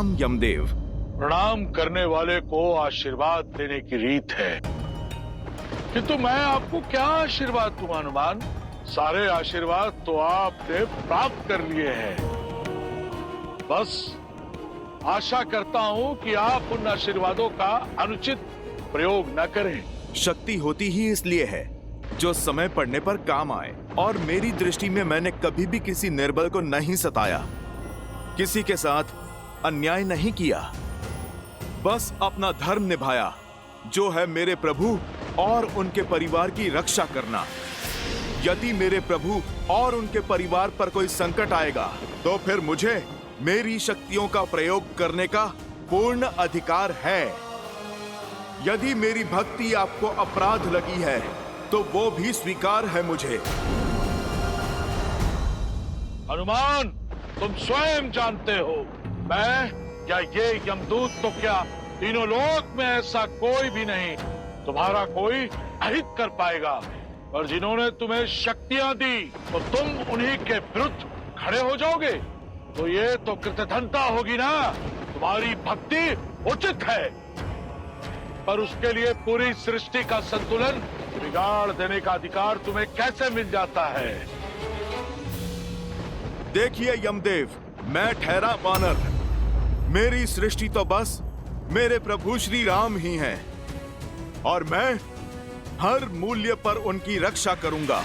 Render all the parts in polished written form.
प्रणाम यमदेव। प्रणाम करने वाले को आशीर्वाद देने की रीत है, किंतु मैं आपको क्या आशीर्वाद दूं हनुमान? सारे आशीर्वाद तो आपने प्राप्त कर लिए हैं। बस आशा करता हूं कि आप उन आशीर्वादों का अनुचित प्रयोग न करें। शक्ति होती ही इसलिए है जो समय पड़ने पर काम आए, और मेरी दृष्टि में मैंने कभी भी किसी निर्बल को नहीं सताया, किसी के साथ अन्याय नहीं किया, बस अपना धर्म निभाया, जो है मेरे प्रभु और उनके परिवार की रक्षा करना। यदि मेरे प्रभु और उनके परिवार पर कोई संकट आएगा तो फिर मुझे मेरी शक्तियों का प्रयोग करने का पूर्ण अधिकार है। यदि मेरी भक्ति आपको अपराध लगी है तो वो भी स्वीकार है मुझे। हनुमान, तुम स्वयं जानते हो, मैं या ये यमदूत तो क्या, तीनों लोक में ऐसा कोई भी नहीं तुम्हारा कोई अहित कर पाएगा। और जिन्होंने तुम्हें शक्तियां दी तो तुम उन्हीं के विरुद्ध खड़े हो जाओगे, तो ये तो कृतघ्नता होगी ना। तुम्हारी भक्ति उचित है, पर उसके लिए पूरी सृष्टि का संतुलन बिगाड़ देने का अधिकार तुम्हें कैसे मिल जाता है? देखिए यमदेव, मैं ठहरा वानर, मेरी सृष्टि तो बस मेरे प्रभु श्री राम ही हैं, और मैं हर मूल्य पर उनकी रक्षा करूंगा।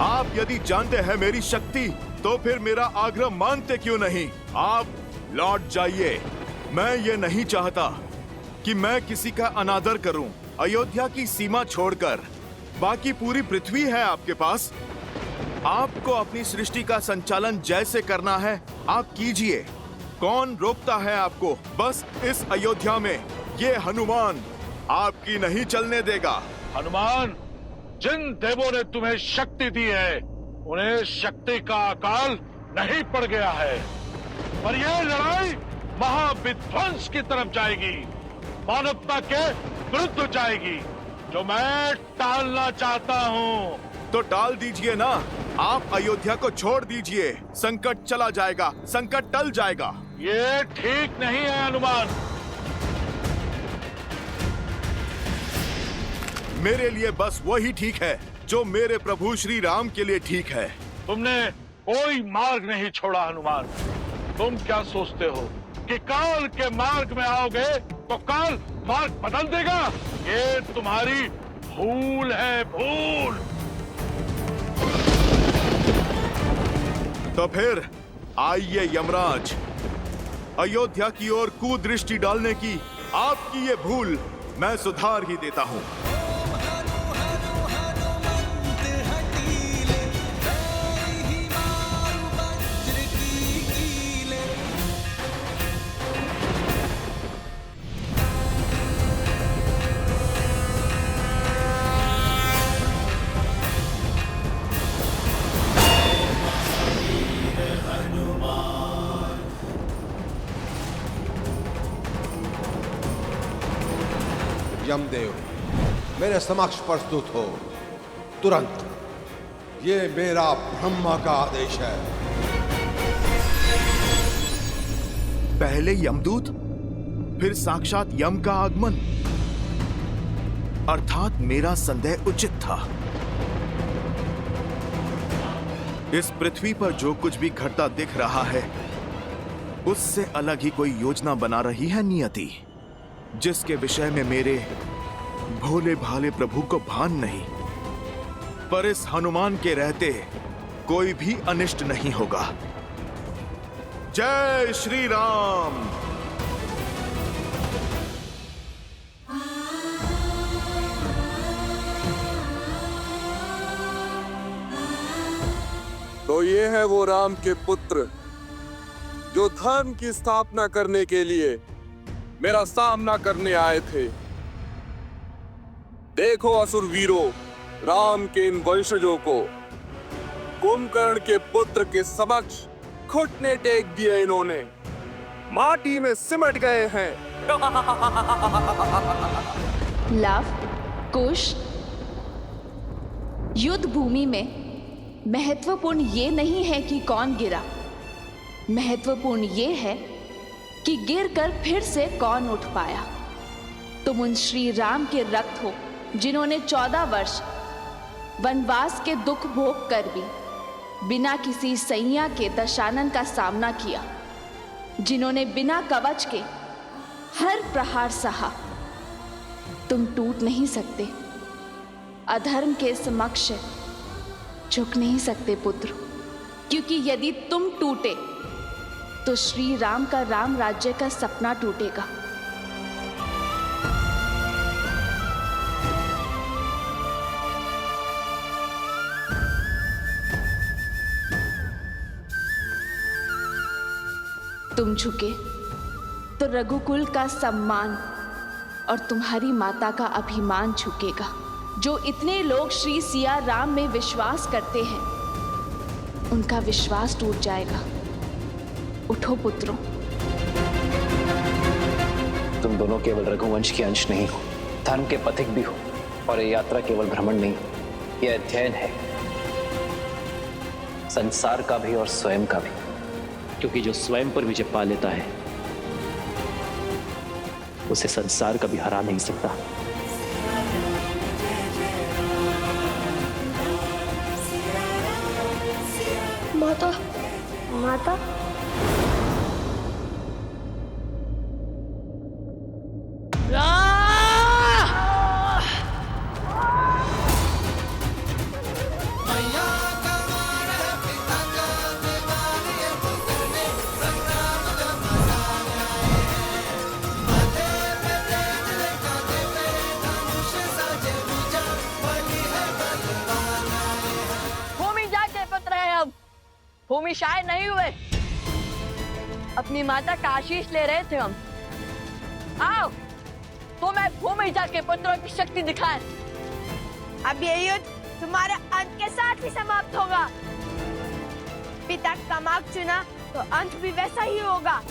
आप यदि जानते हैं मेरी शक्ति, तो फिर मेरा आग्रह मानते क्यों नहीं? आप लौट जाइए। मैं ये नहीं चाहता कि मैं किसी का अनादर करूं। अयोध्या की सीमा छोड़कर बाकी पूरी पृथ्वी है आपके पास। आपको अपनी सृष्टि का संचालन जैसे करना है आप कीजिए, कौन रोकता है आपको? बस इस अयोध्या में ये हनुमान आपकी नहीं चलने देगा। हनुमान, जिन देवों ने तुम्हें शक्ति दी है उन्हें शक्ति का अकाल नहीं पड़ गया है, पर यह लड़ाई महाविध्वंस की तरफ जाएगी, मानवता के विरुद्ध जाएगी, जो मैं टालना चाहता हूँ। तो टाल दीजिए ना, आप अयोध्या को छोड़ दीजिए, संकट चला जाएगा, संकट टल जाएगा। ये ठीक नहीं है हनुमान। मेरे लिए बस वही ठीक है जो मेरे प्रभु श्री राम के लिए ठीक है। तुमने कोई मार्ग नहीं छोड़ा हनुमान। तुम क्या सोचते हो कि काल के मार्ग में आओगे तो काल मार्ग बदल देगा? ये तुम्हारी भूल है, भूल। तो फिर आइए यमराज, अयोध्या की ओर कुदृष्टि डालने की आपकी ये भूल मैं सुधार ही देता हूँ। यमदेव, मेरे समक्ष प्रस्तुत हो तुरंत। ये मेरा ब्रह्मा का आदेश है। पहले यमदूत, फिर साक्षात यम का आगमन, अर्थात मेरा संदेह उचित था। इस पृथ्वी पर जो कुछ भी घटता दिख रहा है उससे अलग ही कोई योजना बना रही है नियति, जिसके विषय में मेरे भोले भाले प्रभु को भान नहीं। पर इस हनुमान के रहते कोई भी अनिष्ट नहीं होगा। जय श्री राम। तो ये है वो राम के पुत्र जो धर्म की स्थापना करने के लिए मेरा सामना करने आए थे। देखो असुर वीरों, राम के इन वंशजों को कुंभकर्ण के पुत्र के समक्ष घुटने टेक दिए, इन्होंने माटी में सिमट गए हैं। लव, कुश, युद्ध भूमि में महत्वपूर्ण ये नहीं है कि कौन गिरा, महत्वपूर्ण ये है कि गिरकर फिर से कौन उठ पाया। तुम उन श्री राम के रक्त हो जिन्होंने 14 वर्ष वनवास के दुख भोग कर भी बिना किसी सैया के दशानन का सामना किया, जिन्होंने बिना कवच के हर प्रहार सहा। तुम टूट नहीं सकते, अधर्म के समक्ष झुक नहीं सकते पुत्र, क्योंकि यदि तुम टूटे तो श्री राम का राम राज्य का सपना टूटेगा। तुम झुके तो रघुकुल का सम्मान और तुम्हारी माता का अभिमान झुकेगा। जो इतने लोग श्री सिया राम में विश्वास करते हैं, उनका विश्वास टूट जाएगा। उठो पुत्रों। तुम दोनों केवल रघुवंश के अंश नहीं हो, धर्म के पथिक भी हो। और ये यात्रा केवल भ्रमण नहीं, यह अध्ययन है, संसार का भी और स्वयं का भी। क्योंकि जो स्वयं पर विजय पा लेता है, उसे संसार कभी हरा नहीं सकता। माता, माता, भूमि शायद नहीं हुए, अपनी माता का आशीष ले रहे थे हम। आओ तो मैं भूमि के पुत्रों की शक्ति दिखाए। अब ये युद्ध तुम्हारे अंत के साथ ही समाप्त होगा। पिता का मार्ग चुना तो अंत भी वैसा ही होगा।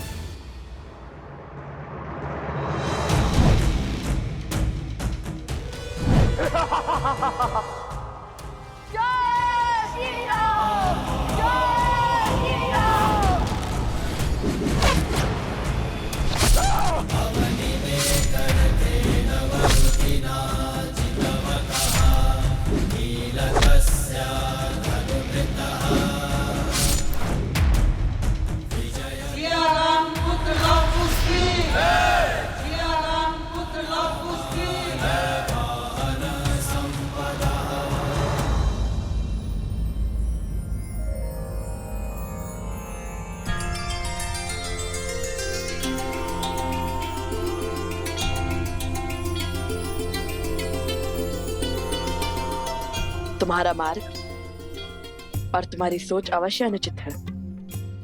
तुम्हारा मार्ग और तुम्हारी सोच अवश्य अनुचित है,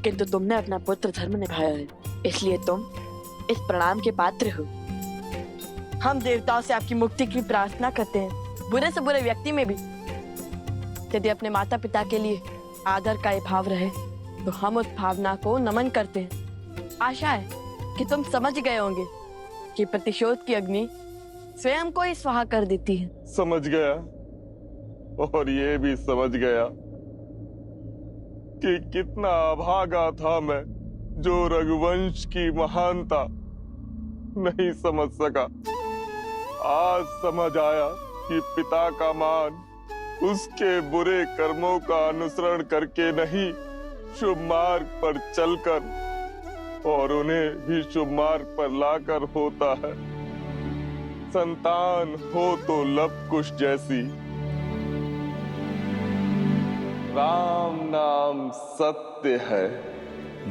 किंतु तुमने अपना पुत्र धर्म निभाया है, इसलिए तुम इस प्रणाम के पात्र हो। हम देवताओं से आपकी मुक्ति की प्रार्थना करते हैं, बुरे से बुरे व्यक्ति में भी। यदि अपने माता पिता के लिए आदर का ये भाव रहे तो हम उस भावना को नमन करते हैं। आशा है कि तुम समझ गए होंगे कि प्रतिशोध की अग्नि स्वयं को ही स्वाहा कर देती है। समझ गया, और ये भी समझ गया कि कितना अभागा था मैं, जो रघुवंश की महानता नहीं समझ सका। आज समझ आया कि पिता का मान उसके बुरे कर्मों का अनुसरण करके नहीं, शुभ मार्ग पर चलकर और उन्हें भी शुभ मार्ग पर लाकर होता है। संतान हो तो लव कुश जैसी, राम नाम सत्य है।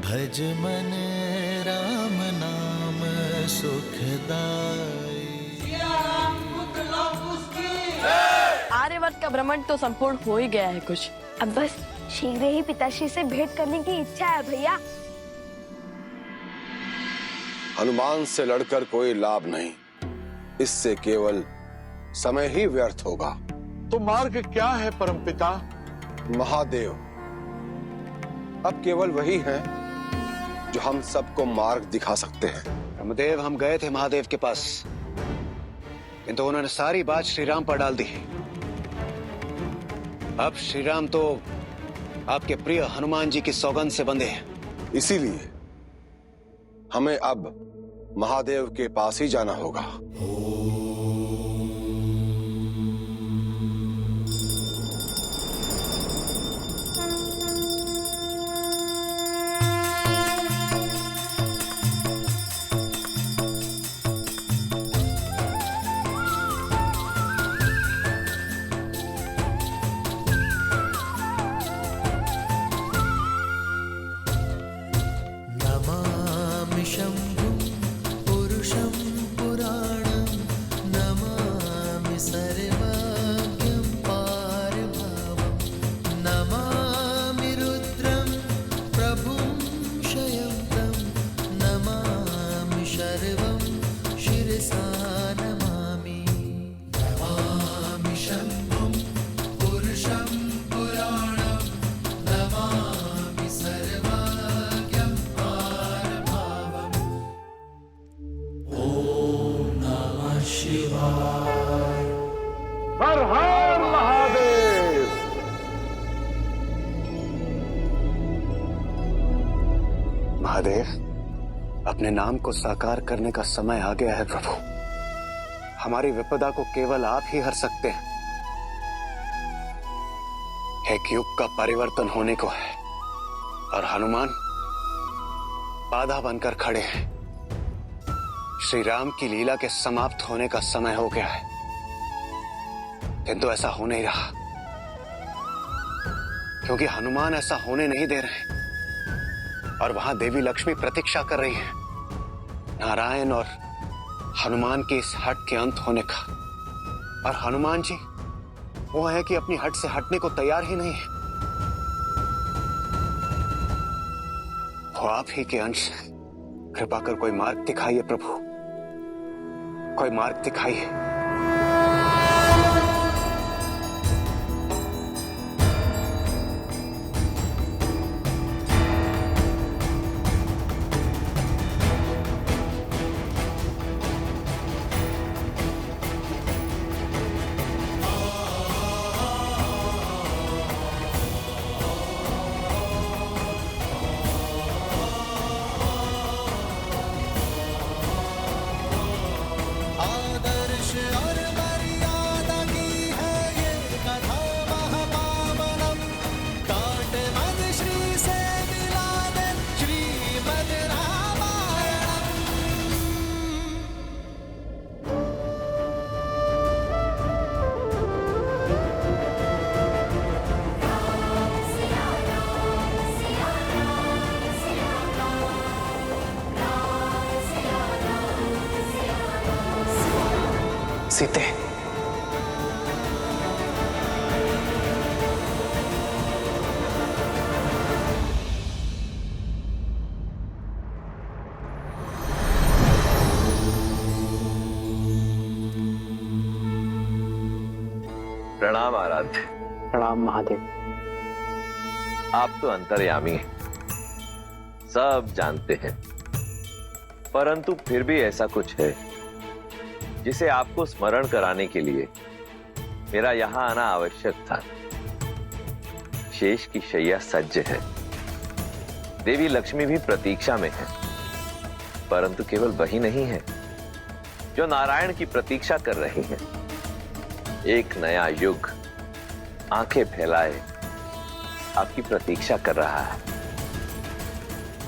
भज मन राम नाम सुखदाई। आर्यवर्त का भ्रमण तो संपूर्ण हो ही गया है कुछ। अब बस शीघ्र ही पिताश्री से भेंट करने की इच्छा है भैया। हनुमान से लड़कर कोई लाभ नहीं, इससे केवल समय ही व्यर्थ होगा। तो मार्ग क्या है परमपिता? महादेव अब केवल वही है जो हम सबको मार्ग दिखा सकते हैं। ब्रह्मदेव, हम गए थे महादेव के पास, किंतु उन्होंने सारी बात श्री राम पर डाल दी। अब श्री राम तो आपके प्रिय हनुमान जी की सौगंध से बंधे हैं। इसीलिए हमें अब महादेव के पास ही जाना होगा। नमामि शम्भुं पुरुषं पुराणं नमामि सर्वज्ञं पारभावं नमामि रुद्रं प्रभुं शयन्तं नमामि शर्वं शिरसा नमामि नमामि शम्भुं पुरुषं पुराणं नमामि सर्वज्ञं पारभावम् ॐ नमः शिवाय। हर हर महादेव। महादेव, अपने नाम को साकार करने का समय आ गया है प्रभु। हमारी विपदा को केवल आप ही हर सकते हैं। एक युग का परिवर्तन होने को है और हनुमान बाधा बनकर खड़े हैं। श्री राम की लीला के समाप्त होने का समय हो गया है, किंतु ऐसा हो नहीं रहा, क्योंकि हनुमान ऐसा होने नहीं दे रहे और वहां देवी लक्ष्मी प्रतीक्षा कर रही है नारायण और हनुमान की इस हट के अंत होने का। और हनुमान जी वो है कि अपनी हट से हटने को तैयार ही नहीं है। वो आप ही के अंश हैं। कृपा कर कोई मार्ग दिखाइए प्रभु, कोई मार्ग दिखाइए। आदर्श और मर्यादा की है ये कथा महापावनम। काट मद श्री से मिला दे श्रीमद् रामायणम। सीते, प्रणाम आराध्य। प्रणाम महादेव। आप तो अंतर्यामी हैं, सब जानते हैं, परंतु फिर भी ऐसा कुछ है जिसे आपको स्मरण कराने के लिए मेरा यहां आना आवश्यक था। शेष की शैया सज्ज है, देवी लक्ष्मी भी प्रतीक्षा में है, परंतु केवल वही नहीं है जो नारायण की प्रतीक्षा कर रही है। एक नया युग आंखें फैलाए आपकी प्रतीक्षा कर रहा है।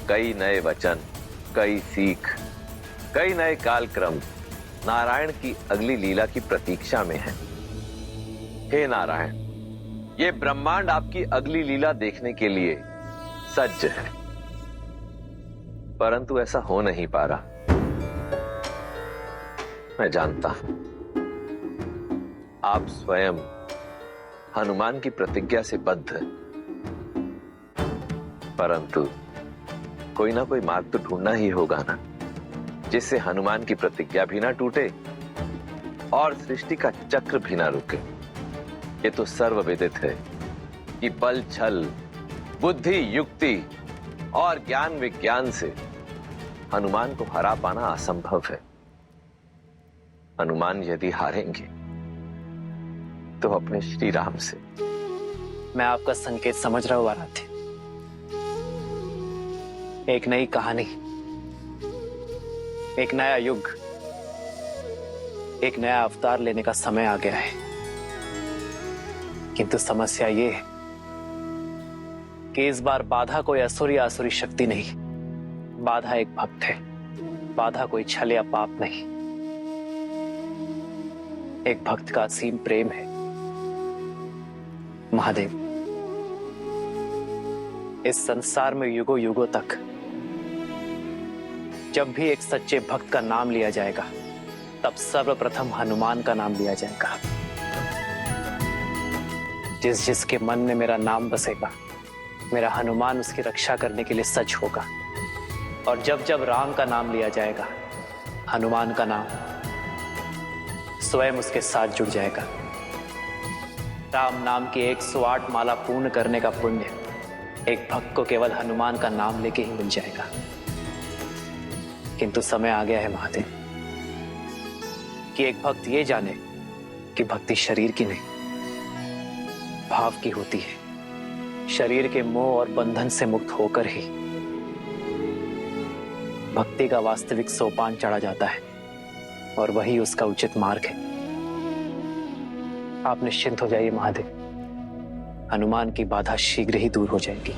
कई नए वचन, कई सीख, कई नए कालक्रम नारायण की अगली लीला की प्रतीक्षा में है। हे नारायण, ये ब्रह्मांड आपकी अगली लीला देखने के लिए सज्ज है, परंतु ऐसा हो नहीं पा रहा। मैं जानता हूं आप स्वयं हनुमान की प्रतिज्ञा से बद्ध हैं, परंतु कोई ना कोई मार्ग तो ढूंढना ही होगा ना, जिससे हनुमान की प्रतिज्ञा भी ना टूटे और सृष्टि का चक्र भी ना रुके। ये तो सर्वविदित है कि बल, छल, बुद्धि, युक्ति और ज्ञान विज्ञान से हनुमान को हरा पाना असंभव है। हनुमान यदि हारेंगे तो अपने श्री राम से। मैं आपका संकेत समझ रहा हूं आराध्य। एक नई कहानी एक नया युग, एक नया अवतार लेने का समय आ गया है। किंतु समस्या ये है कि इस बार बाधा कोई असुर या आसुरी शक्ति नहीं, बाधा एक भक्त है। बाधा कोई छल या पाप नहीं, एक भक्त का असीम प्रेम है। महादेव, इस संसार में युगों युगों तक जब भी एक सच्चे भक्त का नाम लिया जाएगा, तब सर्वप्रथम हनुमान का नाम लिया जाएगा। जिस जिसके मन में मेरा नाम बसेगा, मेरा हनुमान उसकी रक्षा करने के लिए सच होगा। और जब जब राम का नाम लिया जाएगा, हनुमान का नाम स्वयं उसके साथ जुड़ जाएगा। राम नाम की 108 माला पूर्ण करने का पुण्य एक भक्त को केवल हनुमान का नाम लेके ही मिल जाएगा। किंतु समय आ गया है महादेव कि एक भक्त ये जाने कि भक्ति शरीर की नहीं, भाव की होती है। शरीर के मोह और बंधन से मुक्त होकर ही भक्ति का वास्तविक सोपान चढ़ा जाता है, और वही उसका उचित मार्ग है। आप निश्चिंत हो जाइए महादेव, हनुमान की बाधा शीघ्र ही दूर हो जाएगी।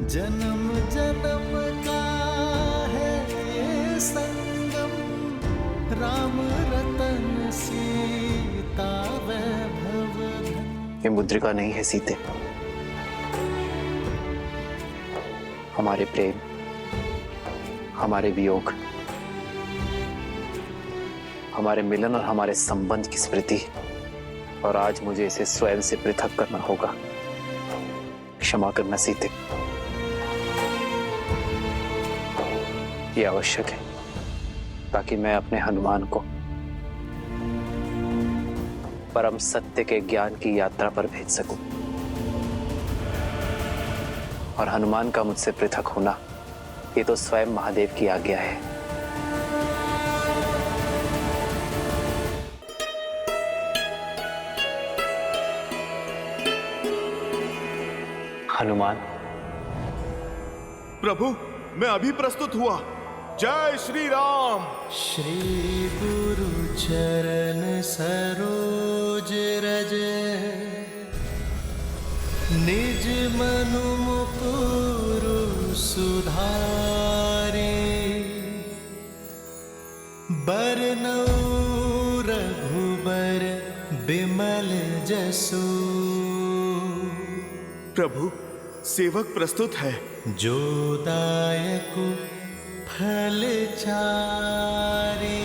जन्म जन्म का है ये संगम, राम रतन सीता वैभव धन। ये मुद्रिका नहीं है सीते, हमारे प्रेम, हमारे वियोग, हमारे मिलन और हमारे संबंध की स्मृति, और आज मुझे इसे स्वयं से पृथक करना होगा। क्षमा करना सीते, ये आवश्यक है ताकि मैं अपने हनुमान को परम सत्य के ज्ञान की यात्रा पर भेज सकूं। और हनुमान का मुझसे पृथक होना, ये तो स्वयं महादेव की आज्ञा है। हनुमान। प्रभु, मैं अभी प्रस्तुत हुआ। जय श्री राम। श्री गुरु चरण सरोज रज, निज मनु मुकुरु सुधारे। बरनउँ रघुबर बिमल जसु, प्रभु, सेवक प्रस्तुत है। जो दायक फल चारे।